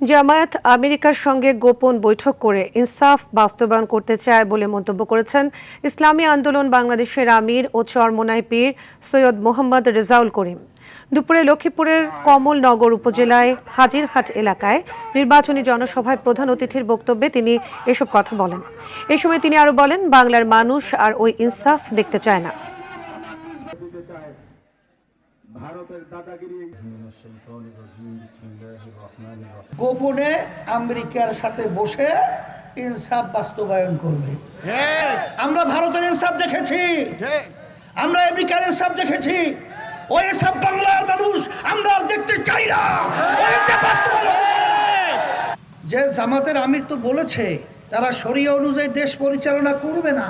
জামায়াত আমেরিকার সঙ্গে গোপন বৈঠক করে ইনসাফ বাস্তবায়ন করতে চায় বলে মন্তব্য করেছেন ইসলামী আন্দোলন বাংলাদেশের আমির ও চরমোনাই পীর সৈয়দ মোহাম্মদ রেজাউল করিম। দুপুরে লক্ষ্মীপুরের কমলনগর উপজেলায় হাজিরহাট এলাকায় নির্বাচনী জনসভায় প্রধান অতিথির বক্তব্যে তিনি এসব কথা বলেন। এই সময় তিনি আরো বলেন, বাংলার মানুষ আর ওই ইনসাফ দেখতে চায় না। গোপনে আমেরিকার সাথে বসে ইনসাফ বাস্তবায়ন করবে। আমরা ভারতের ইনসাফ দেখেছি, আমরা আমেরিকার ইনসাফ দেখেছি। ওই সব বাংলার মানুষ আমরা দেখতে চাই না। যে জামাতের আমির তো বলেছে তারা শরিয়া অনুযায়ী দেশ পরিচালনা করবে না।